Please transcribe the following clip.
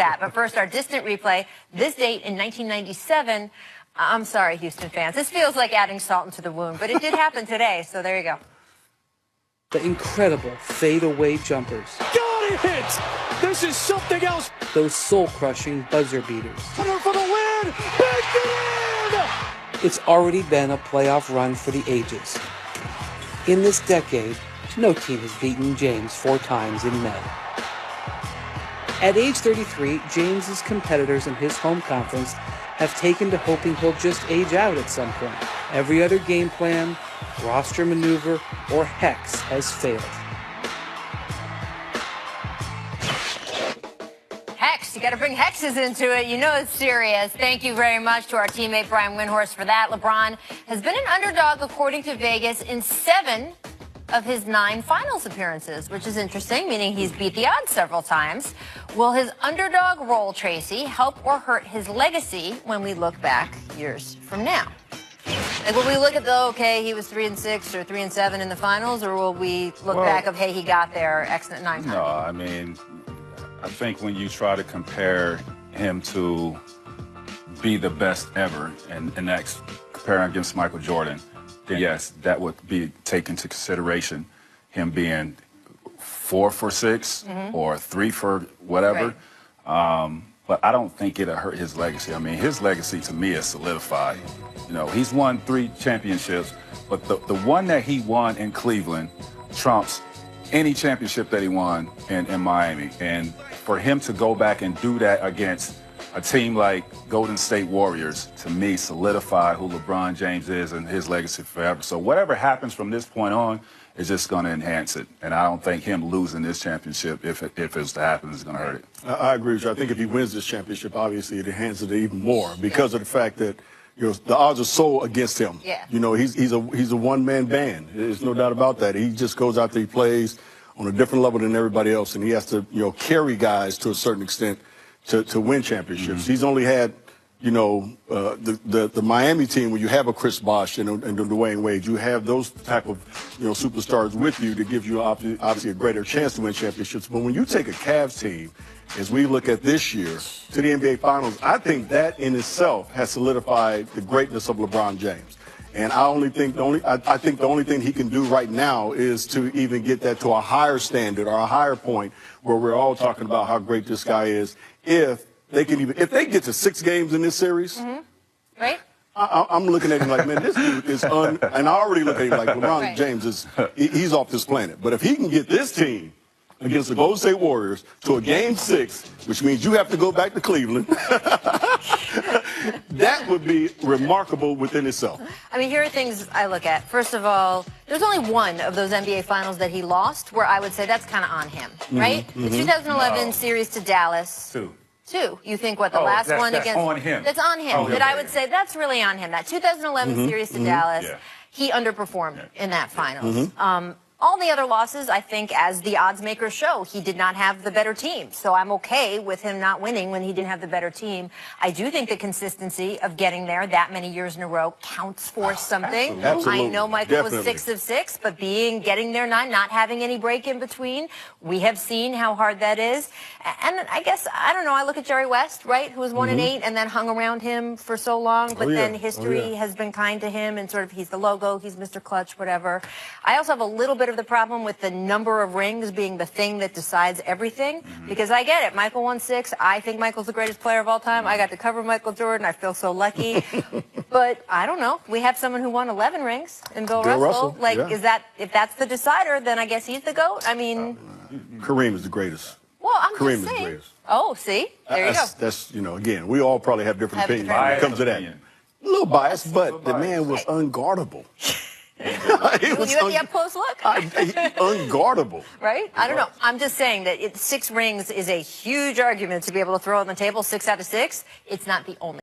that. But first, our distant replay. This date in 1997. I'm sorry, Houston fans. This feels like adding salt into the wound, but it did happen today, so there you go. The incredible fadeaway jumpers. Got it! This is something else. Those soul-crushing buzzer beaters. Hunter for the win! Back it in! It's already been a playoff run for the ages. In this decade, no team has beaten James 4 times in May. At age 33, James's competitors in his home conference have taken to hoping he'll just age out at some point. Every other game plan, roster maneuver, or hex has failed. Hex, you got to bring hexes into it. You know it's serious. Thank you very much to our teammate Brian Windhorst for that. LeBron has been an underdog, according to Vegas, in 7 of his 9 finals appearances, which is interesting, meaning he's beat the odds several times. Will his underdog role, Tracy, help or hurt his legacy when we look back years from now? Like, will we look at okay, he was 3-6 or 3-7 in the finals, or will we look back of, hey, he got there X 9 times? No, I mean, I think when you try to compare him to be the best ever, and that's comparing against Michael Jordan, then yes, that would be taken into consideration, him being 4 for 6 or 3 for whatever. Right. But I don't think it'll hurt his legacy. I mean, his legacy to me is solidified. You know, he's won 3 championships, but the one that he won in Cleveland trumps any championship that he won in Miami. And for him to go back and do that against a team like Golden State Warriors, to me, solidified who LeBron James is and his legacy forever. So whatever happens from this point on is just going to enhance it. And I don't think him losing this championship, if it was to happen, is going to hurt it. I agree with you. I think if he wins this championship, obviously it enhances it even more because of the fact that the odds are so against him. Yeah. You know, he's a one-man band. There's no doubt about that. He just goes out there, he plays on a different level than everybody else, and he has to, carry guys to a certain extent to win championships. He's only had, the Miami team where you have a Chris Bosh and a Dwayne Wade. You have those type of, superstars with you to give you obviously a greater chance to win championships. But when you take a Cavs team, as we look at this year, to the NBA Finals, I think that in itself has solidified the greatness of LeBron James. And I think the only thing he can do right now is to even get that to a higher standard or a higher point where we're all talking about how great this guy is. If they get to 6 games in this series, right? I'm looking at him like, man, this dude is and I already look at him like LeBron James he's off this planet. But if he can get this team against the Golden State Warriors to a game 6, which means you have to go back to Cleveland, that would be remarkable within itself. I mean, here are things I look at. First of all, there's only one of those NBA Finals that he lost where I would say that's kind of on him, right? The 2011 series to Dallas. 2. You think what the last one that's against? On him. That's on him. That I would say that's really on him. That 2011 series to Dallas, he underperformed in that finals. All the other losses, I think, as the odds makers show, he did not have the better team. So I'm okay with him not winning when he didn't have the better team. I do think the consistency of getting there that many years in a row counts for something. Absolutely. I know Michael was 6 of 6, but getting there 9, not having any break in between, we have seen how hard that is. And I guess, I don't know, I look at Jerry West, right, who was 1 and 8 and then hung around him for so long, but then history has been kind to him and sort of he's the logo, he's Mr. Clutch, whatever. I also have a little bit of the problem with the number of rings being the thing that decides everything, because I get it. Michael won 6. I think Michael's the greatest player of all time. I got to cover Michael Jordan. I feel so lucky. But I don't know. We have someone who won 11 rings in Bill Russell. Like, if that's the decider, then I guess he's the GOAT. I mean, Kareem is the greatest. Well, I'm Kareem just saying. is the greatest. Oh, see? There you go. That's, again, we all probably have different opinions when it comes to that. A little biased, but the man was unguardable. You have the up-close look? Unguardable. Right? I don't know. I'm just saying that 6 rings is a huge argument to be able to throw on the table, 6 out of 6. It's not the only.